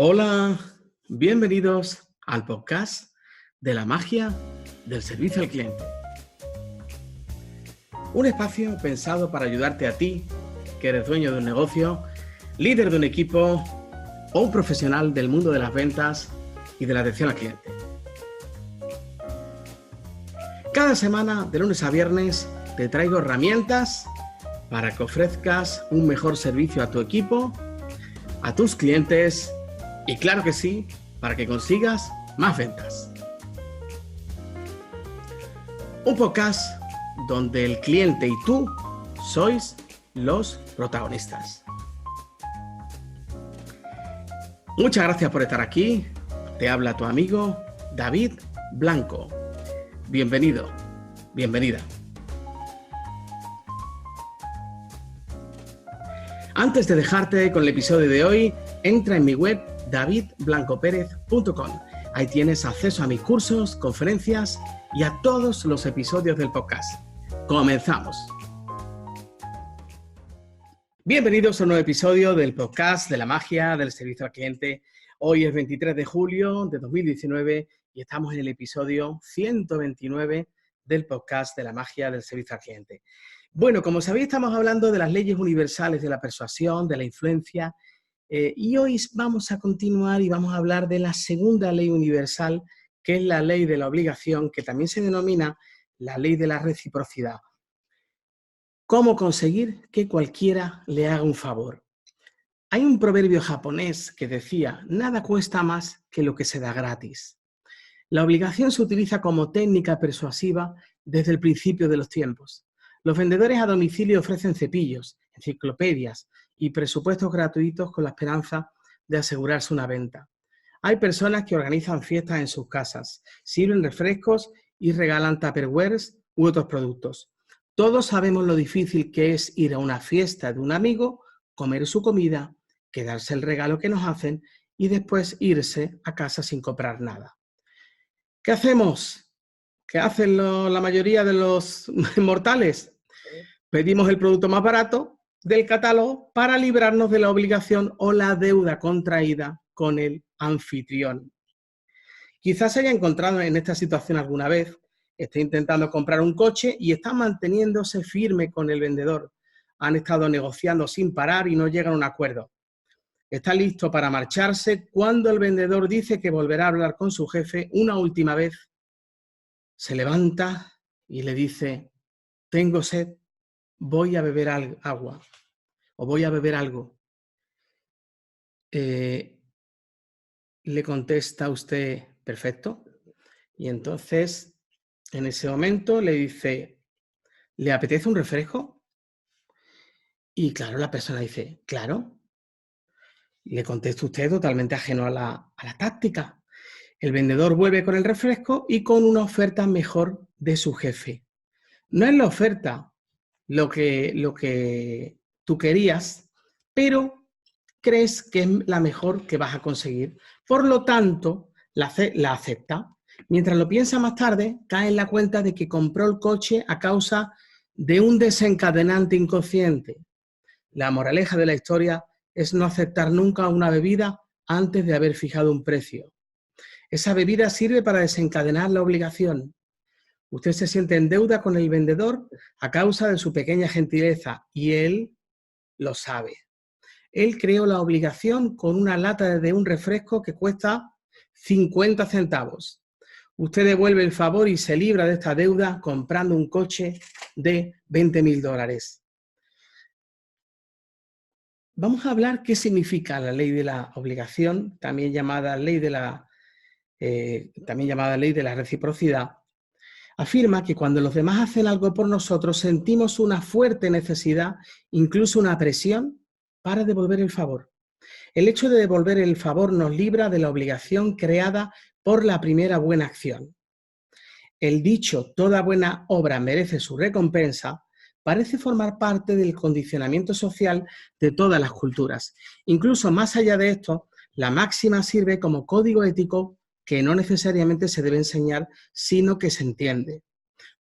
Hola, bienvenidos al podcast de la magia del servicio al cliente. Un espacio pensado para ayudarte a ti, que eres dueño de un negocio, líder de un equipo o un profesional del mundo de las ventas y de la atención al cliente. Cada semana, de lunes a viernes, te traigo herramientas para que ofrezcas un mejor servicio a tu equipo, a tus clientes y, claro que sí, para que consigas más ventas. Un podcast donde el cliente y tú sois los protagonistas. Muchas gracias por estar aquí. Te habla tu amigo David Blanco. Bienvenido, bienvenida. Antes de dejarte con el episodio de hoy, entra en mi web davidblancoperez.com. Ahí tienes acceso a mis cursos, conferencias y a todos los episodios del podcast. ¡Comenzamos! Bienvenidos a un nuevo episodio del podcast de la magia del servicio al cliente. Hoy es 23 de julio de 2019 y estamos en el episodio 129 del podcast de la magia del servicio al cliente. Bueno, como sabéis, estamos hablando de las leyes universales de la persuasión, de la influencia, y hoy vamos a continuar y vamos a hablar de la segunda ley universal, que es la ley de la obligación, que también se denomina la ley de la reciprocidad. ¿Cómo conseguir que cualquiera le haga un favor? Hay un proverbio japonés que decía, nada cuesta más que lo que se da gratis. La obligación se utiliza como técnica persuasiva desde el principio de los tiempos. Los vendedores a domicilio ofrecen cepillos, enciclopedias y presupuestos gratuitos con la esperanza de asegurarse una venta. Hay personas que organizan fiestas en sus casas, sirven refrescos y regalan tupperwares u otros productos. Todos sabemos lo difícil que es ir a una fiesta de un amigo, comer su comida, quedarse el regalo que nos hacen y después irse a casa sin comprar nada. ¿Qué hacemos? ¿Qué hacen la mayoría de los mortales? Pedimos el producto más barato del catálogo para librarnos de la obligación o la deuda contraída con el anfitrión. Quizás se haya encontrado en esta situación alguna vez, esté intentando comprar un coche y está manteniéndose firme con el vendedor. Han estado negociando sin parar y no llegan a un acuerdo. Está listo para marcharse cuando el vendedor dice que volverá a hablar con su jefe una última vez. Se levanta y le dice, tengo sed, voy a beber agua o voy a beber algo. Le contesta usted, perfecto. Y entonces, en ese momento le dice, ¿le apetece un refresco? Y claro, la persona dice, claro. Le contesta usted totalmente ajeno a la táctica. El vendedor vuelve con el refresco y con una oferta mejor de su jefe. No es la oferta lo que tú querías, pero crees que es la mejor que vas a conseguir. Por lo tanto, la acepta. Mientras lo piensa más tarde, cae en la cuenta de que compró el coche a causa de un desencadenante inconsciente. La moraleja de la historia es no aceptar nunca una bebida antes de haber fijado un precio. Esa bebida sirve para desencadenar la obligación. Usted se siente en deuda con el vendedor a causa de su pequeña gentileza y él lo sabe. Él creó la obligación con una lata de un refresco que cuesta 50 centavos. Usted devuelve el favor y se libra de esta deuda comprando un coche de $20,000. Vamos a hablar qué significa la ley de la obligación, también llamada ley de la reciprocidad. Afirma que cuando los demás hacen algo por nosotros sentimos una fuerte necesidad, incluso una presión, para devolver el favor. El hecho de devolver el favor nos libra de la obligación creada por la primera buena acción. El dicho «toda buena obra merece su recompensa» parece formar parte del condicionamiento social de todas las culturas. Incluso más allá de esto, la máxima sirve como código ético que no necesariamente se debe enseñar, sino que se entiende.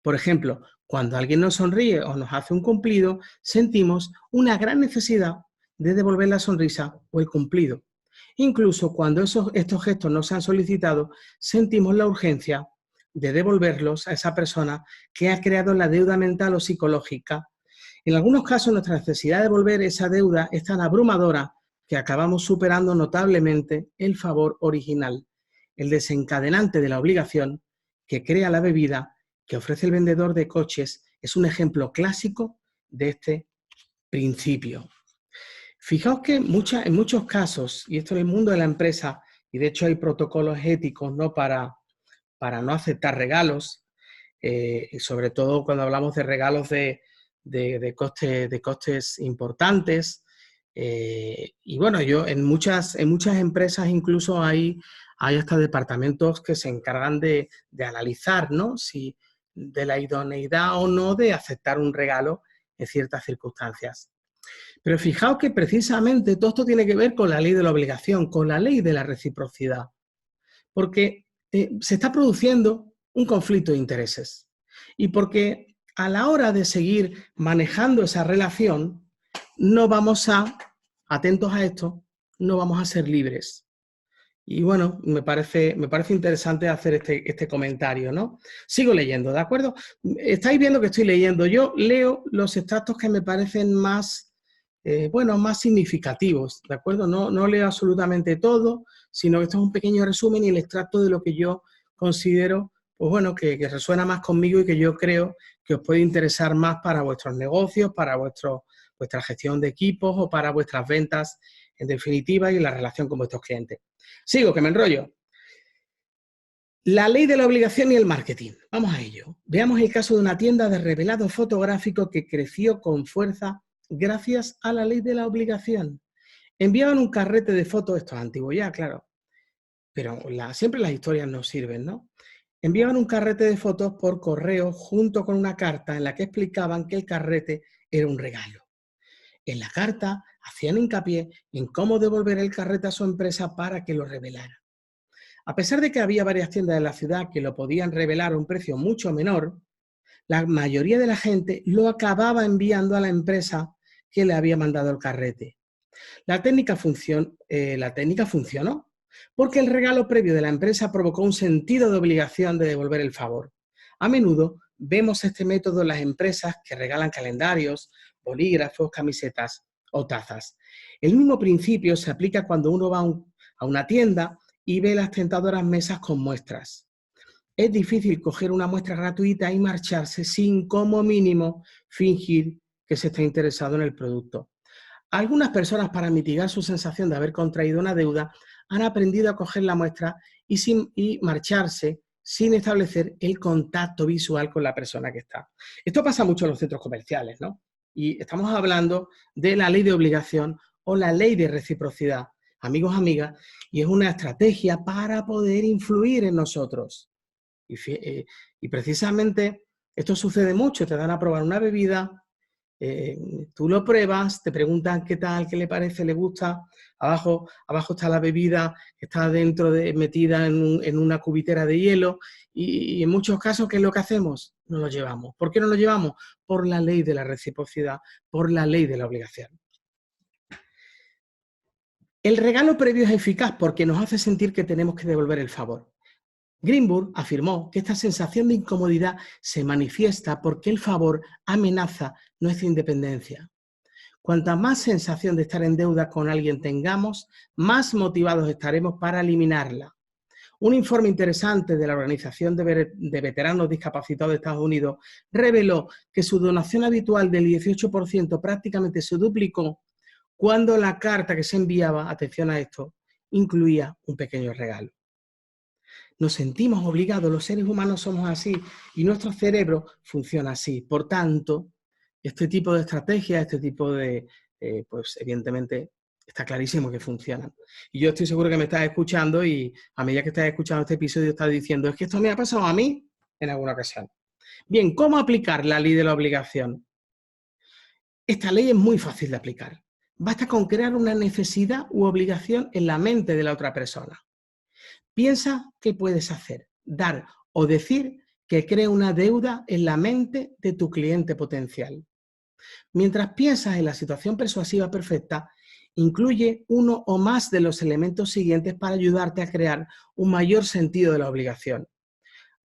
Por ejemplo, cuando alguien nos sonríe o nos hace un cumplido, sentimos una gran necesidad de devolver la sonrisa o el cumplido. Incluso cuando estos gestos no se han solicitado, sentimos la urgencia de devolverlos a esa persona que ha creado la deuda mental o psicológica. En algunos casos, nuestra necesidad de devolver esa deuda es tan abrumadora que acabamos superando notablemente el favor original, el desencadenante de la obligación que crea la bebida que ofrece el vendedor de coches. Es un ejemplo clásico de este principio. Fijaos que en muchos casos, y esto en el mundo de la empresa, y de hecho hay protocolos éticos, ¿no?, para no aceptar regalos, y sobre todo cuando hablamos de regalos de costes importantes. Y bueno, en muchas empresas incluso hay hasta departamentos que se encargan de analizar, ¿no?, si de la idoneidad o no de aceptar un regalo en ciertas circunstancias. Pero fijaos que precisamente todo esto tiene que ver con la ley de la obligación, con la ley de la reciprocidad, porque se está produciendo un conflicto de intereses y porque a la hora de seguir manejando esa relación no vamos atentos a esto, no vamos a ser libres. Y bueno, me parece interesante hacer este comentario, ¿no? Sigo leyendo, ¿de acuerdo? Estáis viendo que estoy leyendo. Yo leo los extractos que me parecen más, más significativos, ¿de acuerdo? No leo absolutamente todo, sino que esto es un pequeño resumen y el extracto de lo que yo considero, pues bueno, que resuena más conmigo y que yo creo que os puede interesar más para vuestros negocios, para vuestra gestión de equipos o para vuestras ventas, en definitiva, y la relación con vuestros clientes. Sigo, que me enrollo. La ley de la obligación y el marketing. Vamos a ello. Veamos el caso de una tienda de revelado fotográfico que creció con fuerza gracias a la ley de la obligación. Enviaban un carrete de fotos, esto es antiguo ya, claro, pero siempre las historias nos sirven, ¿no? Enviaban un carrete de fotos por correo junto con una carta en la que explicaban que el carrete era un regalo. En la carta hacían hincapié en cómo devolver el carrete a su empresa para que lo revelara. A pesar de que había varias tiendas de la ciudad que lo podían revelar a un precio mucho menor, la mayoría de la gente lo acababa enviando a la empresa que le había mandado el carrete. La técnica funcionó porque el regalo previo de la empresa provocó un sentido de obligación de devolver el favor. A menudo vemos este método en las empresas que regalan calendarios, bolígrafos, camisetas o tazas. El mismo principio se aplica cuando uno va a una tienda y ve las tentadoras mesas con muestras. Es difícil coger una muestra gratuita y marcharse sin, como mínimo, fingir que se está interesado en el producto. Algunas personas, para mitigar su sensación de haber contraído una deuda, han aprendido a coger la muestra y marcharse sin establecer el contacto visual con la persona que está. Esto pasa mucho en los centros comerciales, ¿no? Y estamos hablando de la ley de obligación o la ley de reciprocidad, amigos, amigas, y es una estrategia para poder influir en nosotros. Y precisamente esto sucede mucho, te dan a probar una bebida, tú lo pruebas, te preguntan qué tal, qué le parece, le gusta, abajo está la bebida, está metida en una cubitera de hielo y en muchos casos, ¿qué es lo que hacemos? No lo llevamos. ¿Por qué no lo llevamos? Por la ley de la reciprocidad, por la ley de la obligación. El regalo previo es eficaz porque nos hace sentir que tenemos que devolver el favor. Greenberg afirmó que esta sensación de incomodidad se manifiesta porque el favor amenaza nuestra independencia. Cuanta más sensación de estar en deuda con alguien tengamos, más motivados estaremos para eliminarla. Un informe interesante de la Organización de Veteranos Discapacitados de Estados Unidos reveló que su donación habitual del 18% prácticamente se duplicó cuando la carta que se enviaba, atención a esto, incluía un pequeño regalo. Nos sentimos obligados, los seres humanos somos así y nuestro cerebro funciona así. Por tanto, este tipo de estrategias, este tipo de, pues evidentemente está clarísimo que funcionan. Y yo estoy seguro que me estás escuchando y a medida que estás escuchando este episodio estás diciendo, es que esto me ha pasado a mí en alguna ocasión. Bien, ¿cómo aplicar la ley de la obligación? Esta ley es muy fácil de aplicar. Basta con crear una necesidad u obligación en la mente de la otra persona. Piensa qué puedes hacer, dar o decir que crea una deuda en la mente de tu cliente potencial. Mientras piensas en la situación persuasiva perfecta, Incluye uno o más de los elementos siguientes para ayudarte a crear un mayor sentido de la obligación.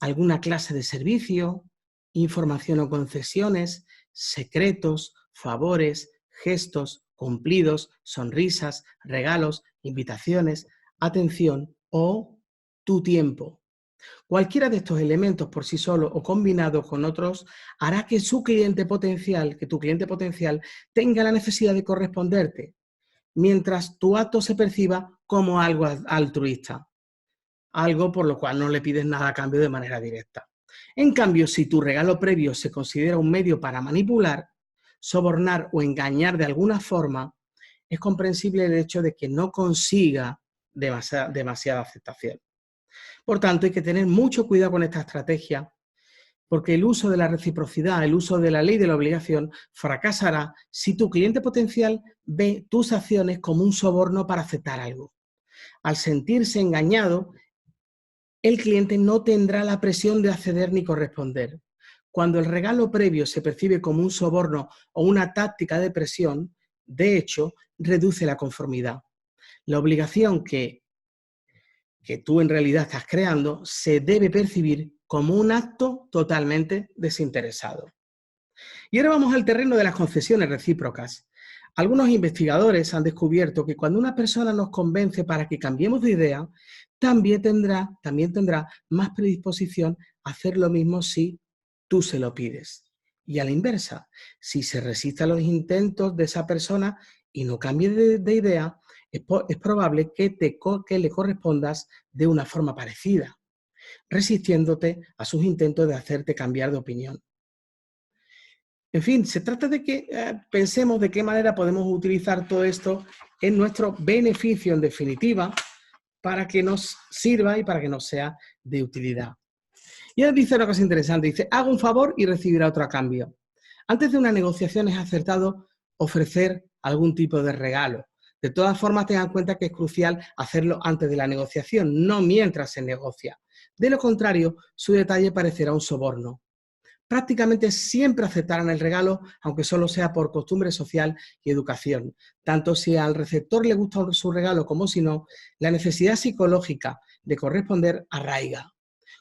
Alguna clase de servicio, información o concesiones, secretos, favores, gestos, cumplidos, sonrisas, regalos, invitaciones, atención o tu tiempo. Cualquiera de estos elementos por sí solo o combinados con otros hará que tu cliente potencial tenga la necesidad de corresponderte, mientras tu acto se perciba como algo altruista, algo por lo cual no le pides nada a cambio de manera directa. En cambio, si tu regalo previo se considera un medio para manipular, sobornar o engañar de alguna forma, es comprensible el hecho de que no consiga demasiada aceptación. Por tanto, hay que tener mucho cuidado con esta estrategia, porque el uso de la reciprocidad, el uso de la ley de la obligación, fracasará si tu cliente potencial ve tus acciones como un soborno para aceptar algo. Al sentirse engañado, el cliente no tendrá la presión de acceder ni corresponder. Cuando el regalo previo se percibe como un soborno o una táctica de presión, de hecho, reduce la conformidad. La obligación que tú en realidad estás creando se debe percibir como un acto totalmente desinteresado. Y ahora vamos al terreno de las concesiones recíprocas. Algunos investigadores han descubierto que cuando una persona nos convence para que cambiemos de idea, también tendrá más predisposición a hacer lo mismo si tú se lo pides. Y a la inversa, si se resiste a los intentos de esa persona y no cambie de idea, es probable que le correspondas de una forma parecida, resistiéndote a sus intentos de hacerte cambiar de opinión. En fin, se trata de que pensemos de qué manera podemos utilizar todo esto en nuestro beneficio, en definitiva, para que nos sirva y para que nos sea de utilidad. Y ahora dice una cosa interesante, dice, haga un favor y recibirá otro a cambio. Antes de una negociación es acertado ofrecer algún tipo de regalo. De todas formas, tengan en cuenta que es crucial hacerlo antes de la negociación, no mientras se negocia. De lo contrario, su detalle parecerá un soborno. Prácticamente siempre aceptarán el regalo, aunque solo sea por costumbre social y educación. Tanto si al receptor le gusta su regalo como si no, la necesidad psicológica de corresponder arraiga,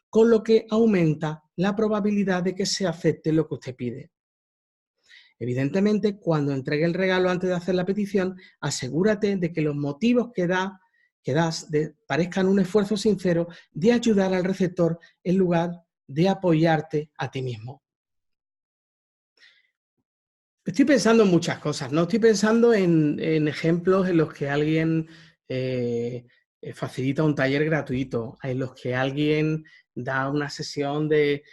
con lo que aumenta la probabilidad de que se acepte lo que usted pide. Evidentemente, cuando entregue el regalo antes de hacer la petición, asegúrate de que los motivos que das parezcan un esfuerzo sincero de ayudar al receptor en lugar de apoyarte a ti mismo. Estoy pensando en muchas cosas, ¿no? Estoy pensando en ejemplos en los que alguien facilita un taller gratuito, en los que alguien da una sesión de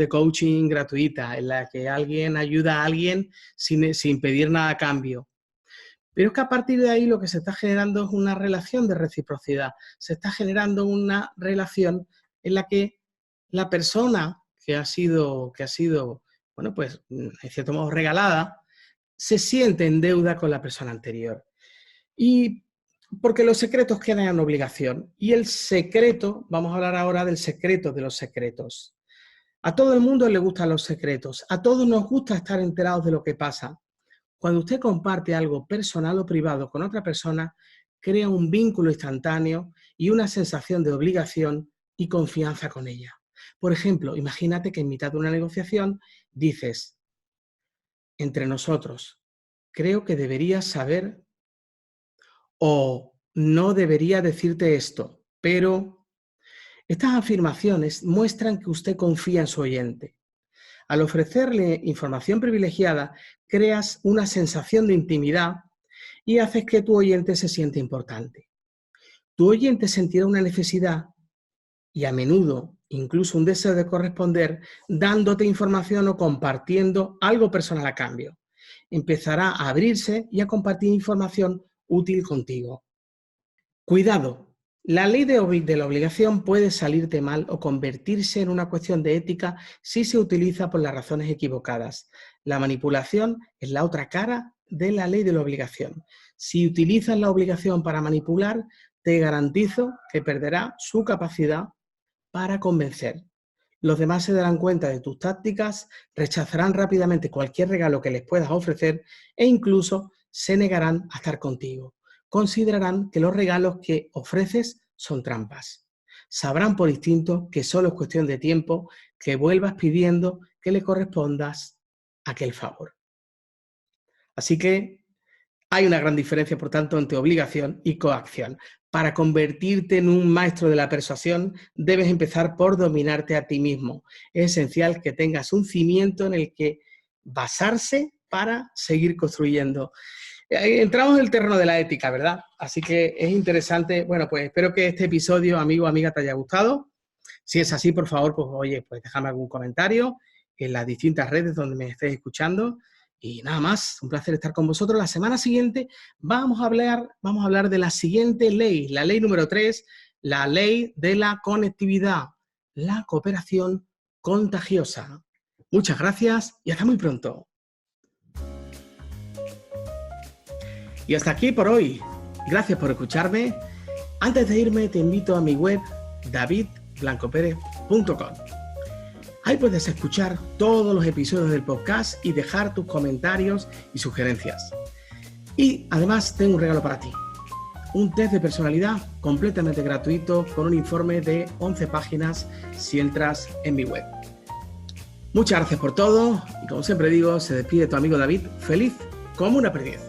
coaching gratuita, en la que alguien ayuda a alguien sin pedir nada a cambio. Pero es que a partir de ahí lo que se está generando es una relación de reciprocidad. Se está generando una relación en la que la persona que ha sido bueno, pues, en cierto modo regalada, se siente en deuda con la persona anterior. Y porque los secretos quedan en obligación. Y el secreto, vamos a hablar ahora del secreto de los secretos. A todo el mundo le gustan los secretos. A todos nos gusta estar enterados de lo que pasa. Cuando usted comparte algo personal o privado con otra persona, crea un vínculo instantáneo y una sensación de obligación y confianza con ella. Por ejemplo, imagínate que en mitad de una negociación dices, entre nosotros, creo que deberías saber o no debería decirte esto, pero estas afirmaciones muestran que usted confía en su oyente. Al ofrecerle información privilegiada, creas una sensación de intimidad y haces que tu oyente se sienta importante. Tu oyente sentirá una necesidad y a menudo incluso un deseo de corresponder dándote información o compartiendo algo personal a cambio. Empezará a abrirse y a compartir información útil contigo. Cuidado, la ley de la obligación puede salirte mal o convertirse en una cuestión de ética si se utiliza por las razones equivocadas. La manipulación es la otra cara de la ley de la obligación. Si utilizas la obligación para manipular, te garantizo que perderá su capacidad para convencer. Los demás se darán cuenta de tus tácticas, rechazarán rápidamente cualquier regalo que les puedas ofrecer e incluso se negarán a estar contigo. Considerarán que los regalos que ofreces son trampas. Sabrán por instinto que solo es cuestión de tiempo que vuelvas pidiendo que le correspondas aquel favor. Así que hay una gran diferencia, por tanto, entre obligación y coacción. Para convertirte en un maestro de la persuasión, debes empezar por dominarte a ti mismo. Es esencial que tengas un cimiento en el que basarse para seguir construyendo. Entramos en el terreno de la ética, ¿verdad? Así que es interesante. Bueno, pues espero que este episodio, amigo o amiga, te haya gustado. Si es así, por favor, pues oye, pues déjame algún comentario en las distintas redes donde me estés escuchando. Y nada más, un placer estar con vosotros. La semana siguiente vamos a hablar de la siguiente ley, la ley número 3, la ley de la conectividad, la cooperación contagiosa. Muchas gracias y hasta muy pronto. Y hasta aquí por hoy. Gracias por escucharme. Antes de irme, te invito a mi web davidblancoperez.com. Ahí puedes escuchar todos los episodios del podcast y dejar tus comentarios y sugerencias. Y además tengo un regalo para ti. Un test de personalidad completamente gratuito con un informe de 11 páginas si entras en mi web. Muchas gracias por todo y como siempre digo, se despide tu amigo David, feliz como un aprendiz.